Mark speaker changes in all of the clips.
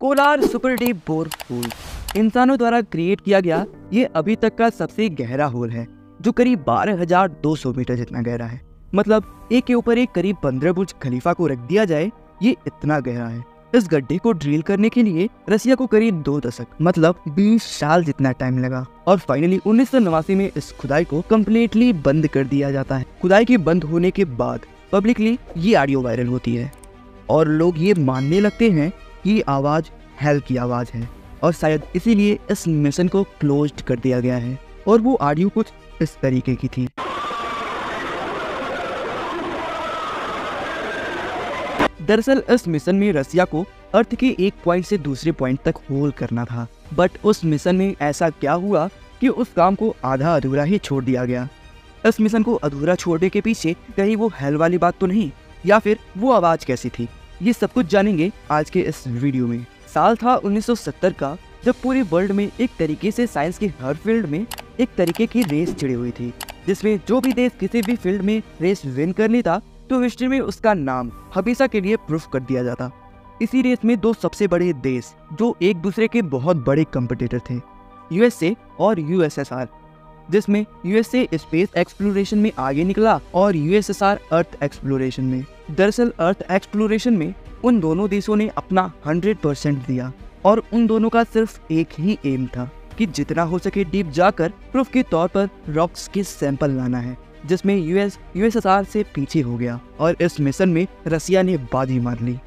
Speaker 1: Kolar super deep bore hole इंसानों द्वारा create किया गया ये अभी तक का सबसे गहरा होल है, जो करीब 12,200 मीटर जितना गहरा है। मतलब एक के ऊपर एक करीब 15 बुर्ज खलीफा को रख दिया जाए, ये इतना गहरा है। इस गड्ढे को ड्रिल करने के लिए रसिया को करीब 2 दशक मतलब 20 साल जितना टाइम लगा और फाइनली 1989 में इस खुदाई को कम्प्लीटली बंद कर दिया जाता है। खुदाई के बंद होने के बाद पब्लिकली ये ऑडियो वायरल होती है और लोग ये मानने लगते हैं कि आवाज हेल की आवाज है और शायद इसीलिए इस मिशन को क्लोज्ड कर दिया गया है। और वो ऑडियो कुछ इस तरीके की थी। दरअसल इस मिशन में रसिया को अर्थ के एक पॉइंट से दूसरे पॉइंट तक होल करना था, बट उस मिशन में ऐसा क्या हुआ कि उस काम को आधा अधूरा ही छोड़ दिया गया। इस मिशन को अधूरा छोड़ने के पीछे कहीं वो हेल वाली बात तो नहीं, या फिर वो आवाज कैसी थी, ये सब कुछ जानेंगे आज के इस वीडियो में। साल था 1970 का, जब पूरे वर्ल्ड में एक तरीके से साइंस की हर फील्ड में एक तरीके की रेस छिड़ी हुई थी, जिसमें जो भी देश किसी भी फील्ड में रेस विन कर लेता तो हिस्ट्री में उसका नाम हमेशा के लिए प्रूफ कर दिया जाता। इसी रेस में दो सबसे बड़े देश जो एक दूसरे के बहुत बड़े कंपटीटर थे, यूएसए और यूएसएसआर, जिसमें यूएसए स्पेस एक्सप्लोरेशन में आगे निकला और यूएसएसआर अर्थ एक्सप्लोरेशन में। दरअसल अर्थ एक्सप्लोरेशन में उन दोनों देशों ने अपना 100% दिया और उन दोनों का सिर्फ एक ही एम था कि जितना हो सके डीप जाकर प्रूफ के तौर पर रॉक्स के सैंपल लाना है, जिसमें यूएसएसआर से पीछे हो गया और इस मिशन में रसिया ने बाजी मार ली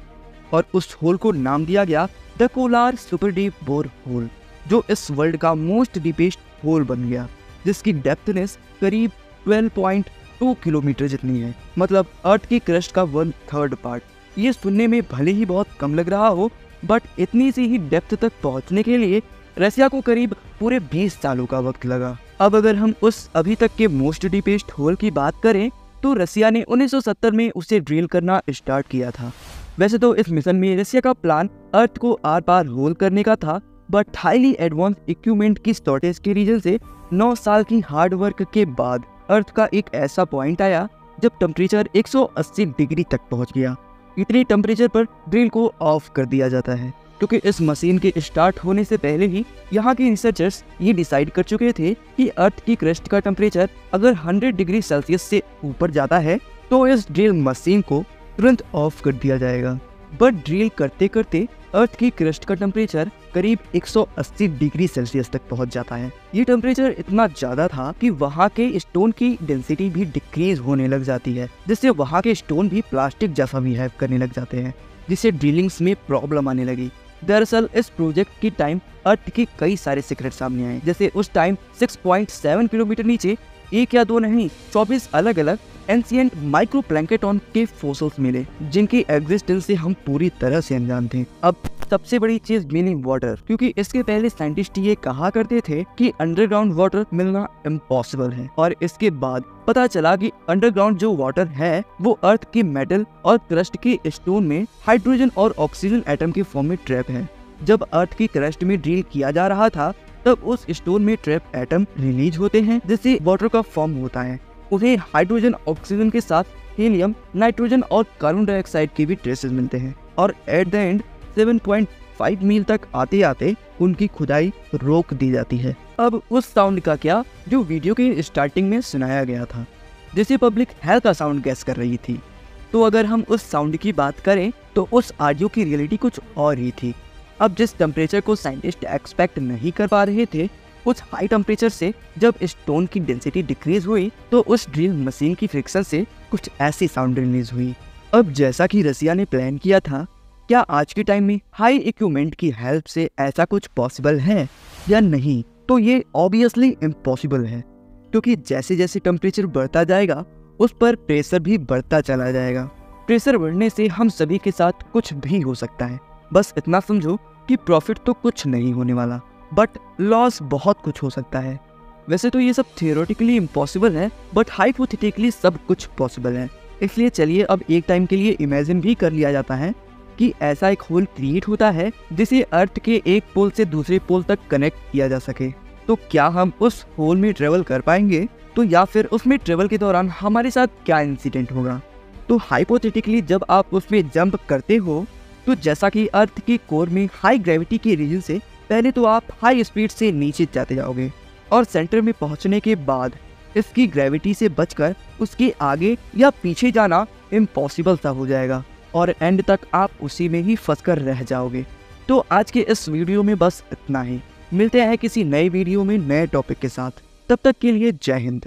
Speaker 1: और उस होल को नाम दिया गया the Kolar super deep bore hole, जो इस वर्ल्ड का मोस्ट डीपेस्ट होल बन गया, जिसकी डेप्थनेस करीब 12.2 किलोमीटर जितनी है, मतलब अर्थ की क्रस्ट का 1/3 पार्ट। ये सुनने में भले ही बहुत कम लग रहा हो, बट इतनी सी ही डेप्थ तक पहुंचने के लिए रसिया को करीब पूरे 20 सालों का वक्त लगा। अब अगर हम उस अभी तक के मोस्ट डीपेस्ट होल की बात करें तो रसिया ने 1970 में उसे ड्रिल करना स्टार्ट किया था। वैसे तो इस मिशन में रसिया का प्लान अर्थ को आर पार होल करने का था, बट हाईली एडवांस इक्विपमेंट की शॉर्टेज के रीजन से 9 साल की हार्ड वर्क के बाद अर्थ का एक ऐसा पॉइंट आया जब टेम्परेचर 180 डिग्री तक पहुंच गया। इतनी टेम्परेचर पर ड्रिल को ऑफ कर दिया जाता है, क्योंकि इस मशीन के स्टार्ट होने से पहले ही यहाँ के रिसर्चर्स ये डिसाइड कर चुके थे कि अर्थ की क्रस्ट का टेम्परेचर अगर 100 डिग्री सेल्सियस से ऊपर जाता है तो इस ड्रिल मशीन को तुरंत ऑफ कर दिया जाएगा। बट ड्रिल करते करते अर्थ की क्रस्ट का टेम्परेचर करीब 180 डिग्री सेल्सियस तक पहुंच जाता है। ये टेम्परेचर इतना ज्यादा था कि वहाँ के स्टोन की डेंसिटी भी डिक्रीज होने लग जाती है, जिससे वहाँ के स्टोन भी प्लास्टिक जैसा बिहेव करने लग जाते हैं, जिससे ड्रिलिंग्स में प्रॉब्लम आने लगी। दरअसल इस प्रोजेक्ट की टाइम अर्थ के कई सारे सीक्रेट सामने आए, जैसे उस टाइम 6.7 किलोमीटर नीचे एक या दो नहीं 24 अलग अलग एंशिएंट माइक्रो प्लैंकेटॉन के फोसिल्स मिले, जिनकी एग्जिस्टेंस से हम पूरी तरह से अनजान थे। अब सबसे बड़ी चीज मीनिंग वाटर, क्योंकि इसके पहले साइंटिस्ट ये कहा करते थे कि अंडरग्राउंड वाटर मिलना इम्पॉसिबल है, और इसके बाद पता चला कि अंडरग्राउंड जो वाटर है वो अर्थ की मेटल और क्रस्ट के स्टोन में हाइड्रोजन और ऑक्सीजन एटम के फॉर्म में ट्रैप है। जब अर्थ की क्रस्ट में ड्रिल किया जा रहा था तब उस स्टोन में ट्रैप एटम रिलीज होते हैं, जिससे वाटर का फॉर्म होता है। उन्हें हाइड्रोजन ऑक्सीजन के साथ हीलियम, नाइट्रोजन और कार्बन डाइऑक्साइड के भी ट्रेसेस मिलते हैं, और एट द एंड 7.5 मील तक आते आते उनकी खुदाई रोक दी जाती है। अब उस साउंड का क्या जो वीडियो के स्टार्टिंग में सुनाया गया था, जिसे पब्लिक हेल का साउंड गैस कर रही थी। तो अगर हम उस साउंड की बात करें तो उस ऑडियो की रियलिटी कुछ और ही थी। अब जिस टेम्परेचर को साइंटिस्ट एक्सपेक्ट नहीं कर पा रहे थे, उस हाई टेम्परेचर से जब स्टोन की डेंसिटी डिक्रीज हुई तो उस ड्रिल मशीन की फ्रिक्शन से कुछ ऐसी साउंड रिलीज हुई। अब जैसा कि रसिया ने प्लान किया था, क्या आज के टाइम में हाई इक्विपमेंट की हेल्प से ऐसा कुछ पॉसिबल है या नहीं? तो ये ऑब्वियसली इम्पॉसिबल है, क्योंकि जैसे जैसे टेम्परेचर बढ़ता जाएगा उस पर प्रेशर भी बढ़ता चला जाएगा। प्रेशर बढ़ने से हम सभी के साथ कुछ भी हो सकता है। बस इतना समझो कि प्रॉफिट तो कुछ नहीं होने वाला, बट लॉस बहुत कुछ हो सकता है। वैसे तो ये सब थियोरेटिकली इम्पॉसिबल है, बट हाइपोथेटिकली सब कुछ पॉसिबल है। इसलिए चलिए अब एक टाइम के लिए इमेजिन भी कर लिया जाता है कि ऐसा एक होल क्रिएट होता है जिसे अर्थ के एक पोल से दूसरे पोल तक कनेक्ट किया जा सके। तो क्या हम उस होल में ट्रेवल कर पाएंगे? तो या फिर उसमें ट्रेवल के दौरान हमारे साथ क्या इंसिडेंट होगा? तो हाइपोथेटिकली जब आप उसमें जंप करते हो तो जैसा कि अर्थ के कोर में हाई ग्रेविटी के रीजन से पहले तो आप हाई स्पीड से नीचे जाते जाओगे और सेंटर में पहुंचने के बाद इसकी ग्रेविटी से बचकर उसके आगे या पीछे जाना इम्पॉसिबल सा हो जाएगा और एंड तक आप उसी में ही फंस कर रह जाओगे। तो आज के इस वीडियो में बस इतना ही। मिलते हैं किसी नए वीडियो में नए टॉपिक के साथ। तब तक के लिए जय हिंद।